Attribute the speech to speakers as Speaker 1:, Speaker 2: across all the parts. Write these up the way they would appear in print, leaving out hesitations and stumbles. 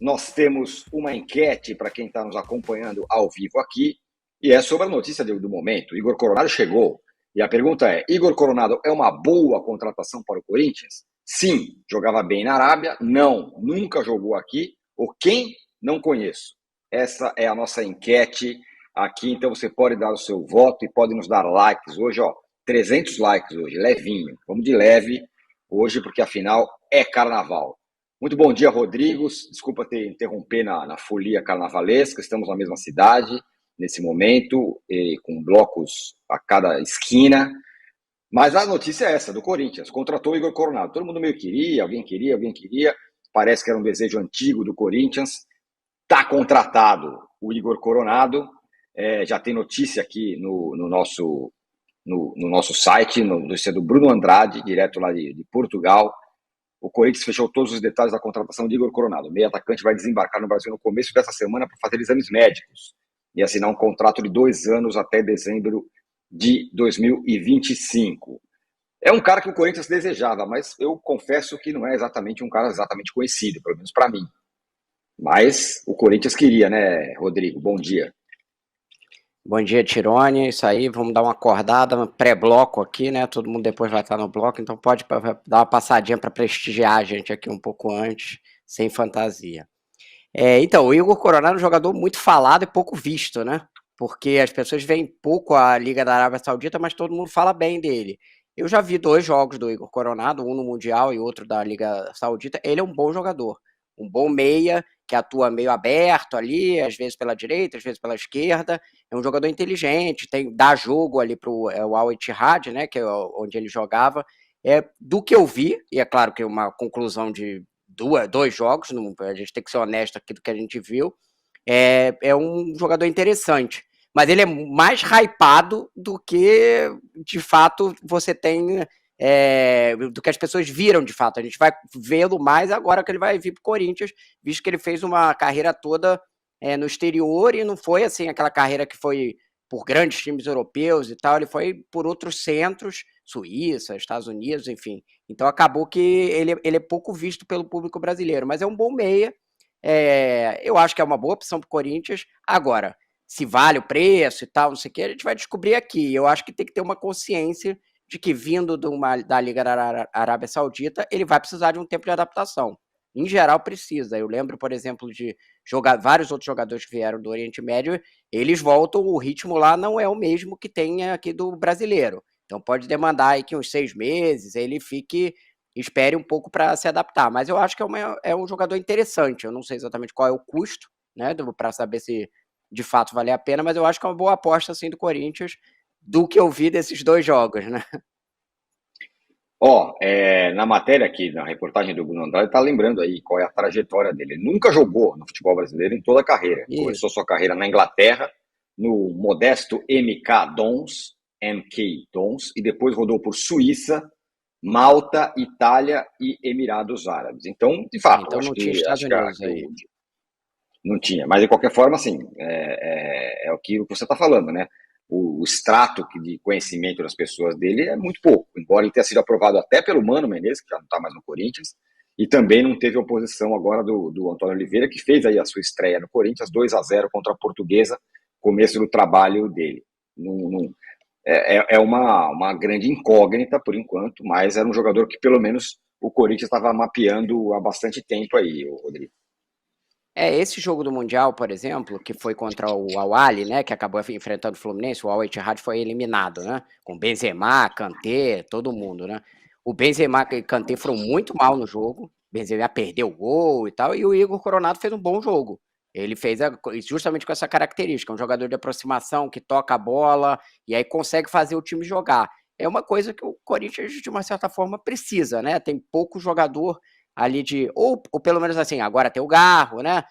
Speaker 1: nós temos uma enquete para quem está nos acompanhando ao vivo aqui, e é sobre a notícia do momento. Igor Coronado chegou, e a pergunta é: Igor Coronado é uma boa contratação para o Corinthians? Sim, jogava bem na Arábia. Não, nunca jogou aqui. Ou quem? Não conheço. Essa é a nossa enquete aqui, então você pode dar o seu voto e pode nos dar likes. Hoje, 300 likes hoje, levinho. Vamos de leve hoje, porque afinal é carnaval. Muito bom dia, Rodrigo. Desculpa interromper na folia carnavalesca. Estamos na mesma cidade nesse momento, com blocos a cada esquina. Mas a notícia é essa, do Corinthians. Contratou o Igor Coronado. Todo mundo meio queria, alguém queria. Parece que era um desejo antigo do Corinthians. Está contratado o Igor Coronado. Já tem notícia aqui no nosso site, notícia do Bruno Andrade, direto lá de Portugal. O Corinthians fechou todos os detalhes da contratação de Igor Coronado. O meio atacante vai desembarcar no Brasil no começo dessa semana para fazer exames médicos e assinar um contrato de 2 anos até dezembro de 2025. É um cara que o Corinthians desejava, mas eu confesso que não é exatamente um cara exatamente conhecido, pelo menos para mim. Mas o Corinthians queria, né, Rodrigo? Bom dia.
Speaker 2: Bom dia, Tirone. Isso aí, vamos dar uma acordada, pré-bloco aqui, né? Todo mundo depois vai estar no bloco, então pode dar uma passadinha para prestigiar a gente aqui um pouco antes, sem fantasia. Então, o Igor Coronado é um jogador muito falado e pouco visto, né? Porque as pessoas veem pouco a Liga da Arábia Saudita, mas todo mundo fala bem dele. Eu já vi 2 jogos do Igor Coronado, um no Mundial e outro da Liga Saudita. Ele é um bom jogador, um bom meia, que atua meio aberto ali, às vezes pela direita, às vezes pela esquerda. É um jogador inteligente, dá jogo ali para o Al Ittihad, né, que é onde ele jogava. Do que eu vi, e é claro que é uma conclusão de 2 jogos, a gente tem que ser honesto aqui do que a gente viu, é um jogador interessante. Mas ele é mais hypado do que, de fato, você tem... do que as pessoas viram de fato. A gente vai vê-lo mais agora que ele vai vir para o Corinthians, visto que ele fez uma carreira toda no exterior e não foi assim aquela carreira que foi por grandes times europeus e tal, ele foi por outros centros, Suíça, Estados Unidos, enfim. Então acabou que ele é pouco visto pelo público brasileiro, mas é um bom meia. Eu acho que é uma boa opção para o Corinthians. Agora, se vale o preço e tal, não sei o que, a gente vai descobrir aqui. Eu acho que tem que ter uma consciência de que vindo da Liga da Arábia Saudita, ele vai precisar de um tempo de adaptação. Em geral, precisa. Eu lembro, por exemplo, de vários outros jogadores que vieram do Oriente Médio, eles voltam, o ritmo lá não é o mesmo que tem aqui do brasileiro. Então pode demandar aí que uns 6 meses, ele espere um pouco para se adaptar. Mas eu acho que é um jogador interessante. Eu não sei exatamente qual é o custo, né, para saber se de fato vale a pena, mas eu acho que é uma boa aposta assim, do Corinthians, do que eu vi desses 2 jogos, né?
Speaker 1: Na matéria aqui, na reportagem do Bruno Andrade, tá lembrando aí qual é a trajetória dele. Ele nunca jogou no futebol brasileiro em toda a carreira.
Speaker 2: Isso.
Speaker 1: Começou sua carreira na Inglaterra, no modesto MK Dons, e depois rodou por Suíça, Malta, Itália e Emirados Árabes. Então, de fato,
Speaker 2: então
Speaker 1: acho
Speaker 2: não
Speaker 1: que,
Speaker 2: tinha Estados Unidos
Speaker 1: que
Speaker 2: aí.
Speaker 1: não tinha. Mas, de qualquer forma, assim, é o que você está falando, né? O extrato de conhecimento das pessoas dele é muito pouco, embora ele tenha sido aprovado até pelo Mano Menezes, que já não está mais no Corinthians, e também não teve oposição agora do Antônio Oliveira, que fez aí a sua estreia no Corinthians, 2-0 contra a Portuguesa, começo do trabalho dele. É uma grande incógnita por enquanto, mas era um jogador que pelo menos o Corinthians estava mapeando há bastante tempo aí, Rodrigo.
Speaker 2: Esse jogo do Mundial, por exemplo, que foi contra o Al Ahly, né, que acabou enfrentando o Fluminense, o Al Ittihad foi eliminado, né, com Benzema, Kanté, todo mundo, né. O Benzema e Kanté foram muito mal no jogo, Benzema perdeu o gol e tal, e o Igor Coronado fez um bom jogo. Ele fez justamente com essa característica, um jogador de aproximação que toca a bola e aí consegue fazer o time jogar. É uma coisa que o Corinthians, de uma certa forma, precisa, né, tem pouco jogador ali ou pelo menos assim, agora tem o Garro, né?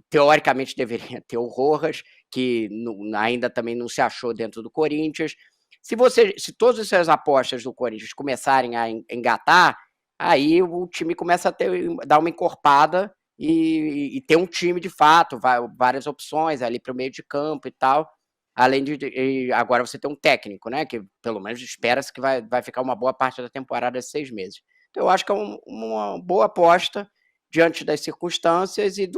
Speaker 2: Teoricamente deveria ter o Rojas, que ainda também não se achou dentro do Corinthians. Se todas essas apostas do Corinthians começarem a engatar, aí o time começa a dar uma encorpada e ter um time de fato, várias opções ali para o meio de campo e tal. Além de agora você tem um técnico, né? Que pelo menos espera-se que vai ficar uma boa parte da temporada, 6 meses. Então, eu acho que é uma boa aposta diante das circunstâncias e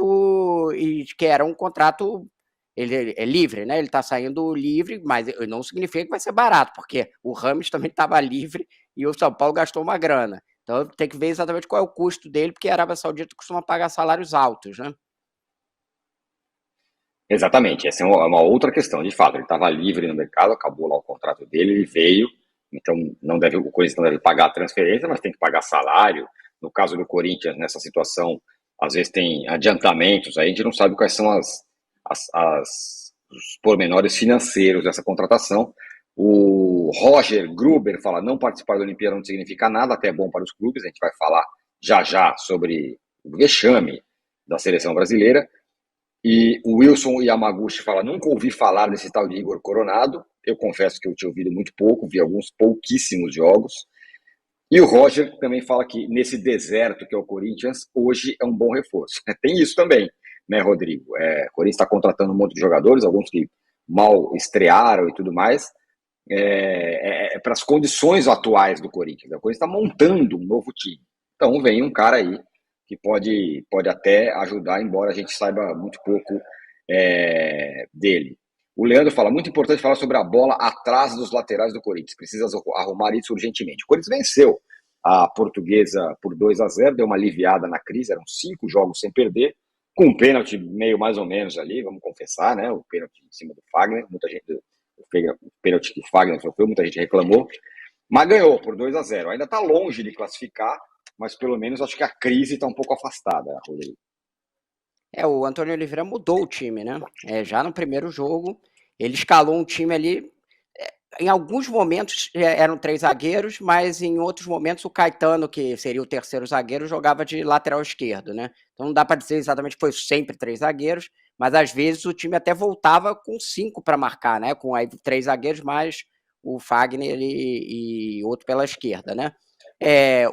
Speaker 2: que era um contrato, ele é livre, né? Ele está saindo livre, mas não significa que vai ser barato, porque o Rames também estava livre e o São Paulo gastou uma grana. Então tem que ver exatamente qual é o custo dele, porque a Arábia Saudita costuma pagar salários altos, né?
Speaker 1: Exatamente, essa é uma outra questão. De fato, ele estava livre no mercado, acabou lá o contrato dele, ele veio, então o Corinthians não deve pagar a transferência, mas tem que pagar salário. No caso do Corinthians, nessa situação, às vezes tem adiantamentos, aí a gente não sabe quais são os pormenores financeiros dessa contratação. O Roger Gruber fala: não participar da Olimpíada não significa nada, até é bom para os clubes. A gente vai falar já já sobre o vexame da seleção brasileira. E o Wilson Yamaguchi fala: nunca ouvi falar desse tal de Igor Coronado. Eu confesso que eu tinha ouvido muito pouco, vi alguns pouquíssimos jogos. E o Roger também fala que nesse deserto que é o Corinthians, hoje é um bom reforço. Tem isso também, né, Rodrigo? O Corinthians está contratando um monte de jogadores, alguns que mal estrearam e tudo mais, para as condições atuais do Corinthians. O Corinthians está montando um novo time. Então vem um cara aí que pode até ajudar, embora a gente saiba muito pouco dele. O Leandro fala: muito importante falar sobre a bola atrás dos laterais do Corinthians. Precisa arrumar isso urgentemente. O Corinthians venceu a Portuguesa por 2-0, deu uma aliviada na crise, eram 5 jogos sem perder, com um pênalti meio mais ou menos ali, vamos confessar, né? O pênalti em cima do Fagner, muita gente, o pênalti que o Fagner sofreu, muita gente reclamou, mas ganhou por 2-0. Ainda está longe de classificar, mas pelo menos acho que a crise está um pouco afastada, Rodrigo.
Speaker 2: O Antônio Oliveira mudou o time, né? Já no primeiro jogo, ele escalou um time ali. Em alguns momentos eram 3 zagueiros, mas em outros momentos o Caetano, que seria o terceiro zagueiro, jogava de lateral esquerdo, né? Então não dá para dizer exatamente que foi sempre 3 zagueiros, mas às vezes o time até voltava com 5 para marcar, né? Com aí 3 zagueiros mais o Fagner e outro pela esquerda, né?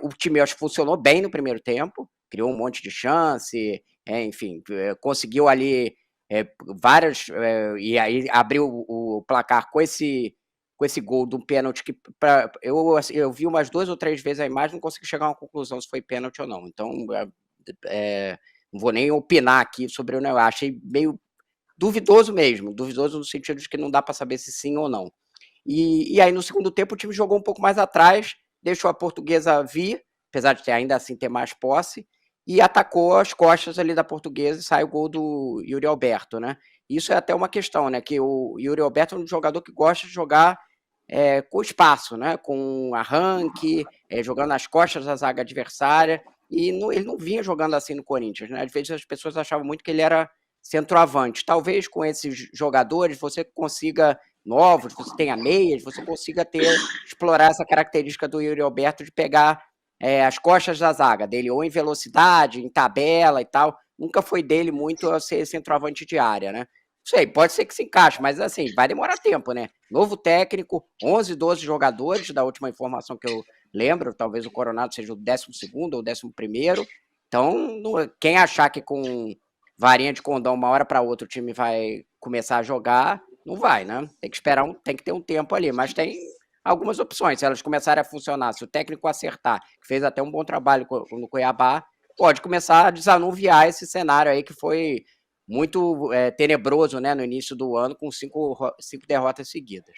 Speaker 2: O time, eu acho que funcionou bem no primeiro tempo, criou um monte de chance, enfim, conseguiu ali várias, e aí abriu o placar com esse gol de um pênalti que eu vi umas 2 ou 3 vezes a imagem, não consegui chegar a uma conclusão se foi pênalti ou não. Então, não vou nem opinar aqui sobre o negócio. Eu achei meio duvidoso mesmo, duvidoso no sentido de que não dá para saber se sim ou não. E aí no segundo tempo o time jogou um pouco mais atrás, deixou a Portuguesa vir, apesar de ainda assim ter mais posse, e atacou as costas ali da Portuguesa e sai o gol do Yuri Alberto, né? Isso é até uma questão, né? Que o Yuri Alberto é um jogador que gosta de jogar com espaço, né? Com arranque, jogando nas costas da zaga adversária, e ele não vinha jogando assim no Corinthians, né? Às vezes as pessoas achavam muito que ele era centroavante. Talvez com esses jogadores você consiga novos, você tenha meias, você consiga explorar essa característica do Yuri Alberto de pegar as costas da zaga, dele ou em velocidade, em tabela e tal. Nunca foi dele muito a ser centroavante de área, né? Não sei, pode ser que se encaixe, mas assim, vai demorar tempo, né? Novo técnico, 11, 12 jogadores, da última informação que eu lembro, talvez o Coronado seja o 12º ou 11º. Então, quem achar que com varinha de condão, uma hora para outra o time vai começar a jogar, não vai, né? Tem que esperar, tem que ter um tempo ali, mas tem algumas opções. Se elas começarem a funcionar, se o técnico acertar, que fez até um bom trabalho no Cuiabá, pode começar a desanuviar esse cenário aí que foi muito tenebroso, né, no início do ano, com 5 derrotas seguidas.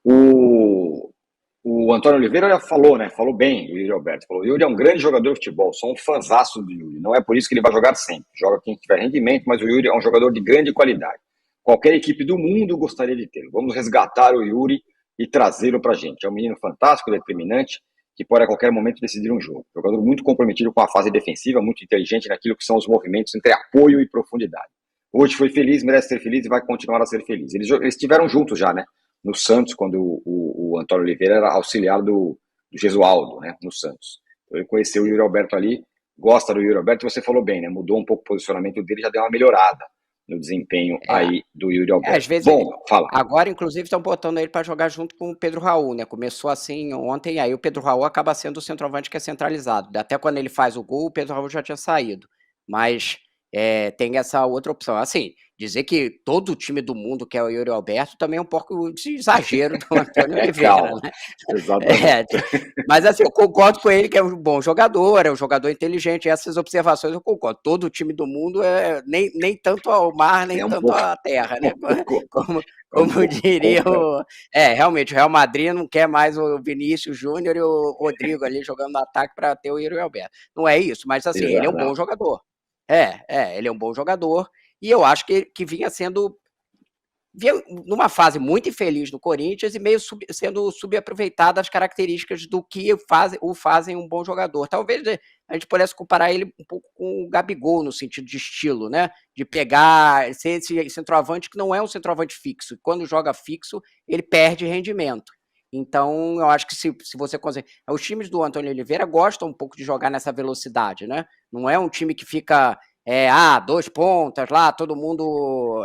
Speaker 1: O Antônio Oliveira já falou, né? Falou bem do Yuri Alberto. Falou: o Yuri é um grande jogador de futebol, sou um fãzaço do Yuri. Não é por isso que ele vai jogar sempre. Joga quem tiver rendimento, mas o Yuri é um jogador de grande qualidade. Qualquer equipe do mundo gostaria de tê-lo. Vamos resgatar o Yuri e trazê-lo pra gente. É um menino fantástico, determinante, que pode a qualquer momento decidir um jogo. Jogador muito comprometido com a fase defensiva, muito inteligente naquilo que são os movimentos entre apoio e profundidade. Hoje foi feliz, merece ser feliz e vai continuar a ser feliz. Eles estiveram juntos já, né? No Santos, quando o Antônio Oliveira era auxiliar do Gesualdo, né, no Santos. Então ele conheceu o Yuri Alberto ali, gosta do Yuri Alberto, você falou bem, né, mudou um pouco o posicionamento dele, já deu uma melhorada no desempenho aí do Yuri Alberto.
Speaker 2: Às vezes
Speaker 1: fala.
Speaker 2: Agora, inclusive, estão botando ele para jogar junto com o Pedro Raul, né? Começou assim ontem, aí o Pedro Raul acaba sendo o centroavante que é centralizado. Até quando ele faz o gol, o Pedro Raul já tinha saído. Mas tem essa outra opção. Assim, dizer que todo o time do mundo quer o Yuri Alberto também é um pouco de exagero do Antônio Oliveira,
Speaker 1: Calma,
Speaker 2: né?
Speaker 1: exatamente.
Speaker 2: Mas assim, eu concordo com ele que é um bom jogador, é um jogador inteligente, essas observações eu concordo. Todo o time do mundo nem tanto ao mar, nem
Speaker 1: É um
Speaker 2: tanto
Speaker 1: pouco,
Speaker 2: à terra, né?
Speaker 1: um pouco,
Speaker 2: Como,
Speaker 1: é um
Speaker 2: como
Speaker 1: pouco
Speaker 2: diria
Speaker 1: complexo.
Speaker 2: realmente, o Real Madrid não quer mais o Vinícius Júnior e o Rodrigo ali jogando no ataque para ter o Yuri Alberto. Não é isso, mas assim, ele é um bom
Speaker 1: Não.
Speaker 2: jogador. Ele é um bom jogador, e eu acho que vinha numa fase muito infeliz no Corinthians e meio sendo subaproveitado as características do que o fazem um bom jogador. Talvez a gente pudesse comparar ele um pouco com o Gabigol no sentido de estilo, né? De pegar, ser esse centroavante que não é um centroavante fixo. Quando joga fixo, ele perde rendimento. Então, eu acho que se você consegue. Os times do Antônio Oliveira gostam um pouco de jogar nessa velocidade, né? Não é um time que fica 2 pontas lá, todo mundo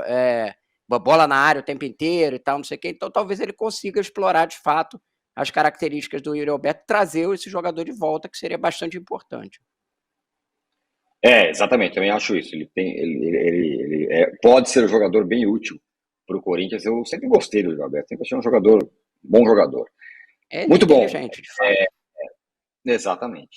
Speaker 2: bola na área o tempo inteiro e tal, não sei o quê. Então, talvez ele consiga explorar de fato as características do Yuri Alberto, trazer esse jogador de volta, que seria bastante importante.
Speaker 1: Exatamente, também acho isso. Pode ser um jogador bem útil para o Corinthians. Eu sempre gostei do Gilberto, sempre achei um jogador, bom jogador.
Speaker 2: Ele é
Speaker 1: Muito bom,
Speaker 2: inteligente, de fato.
Speaker 1: exatamente.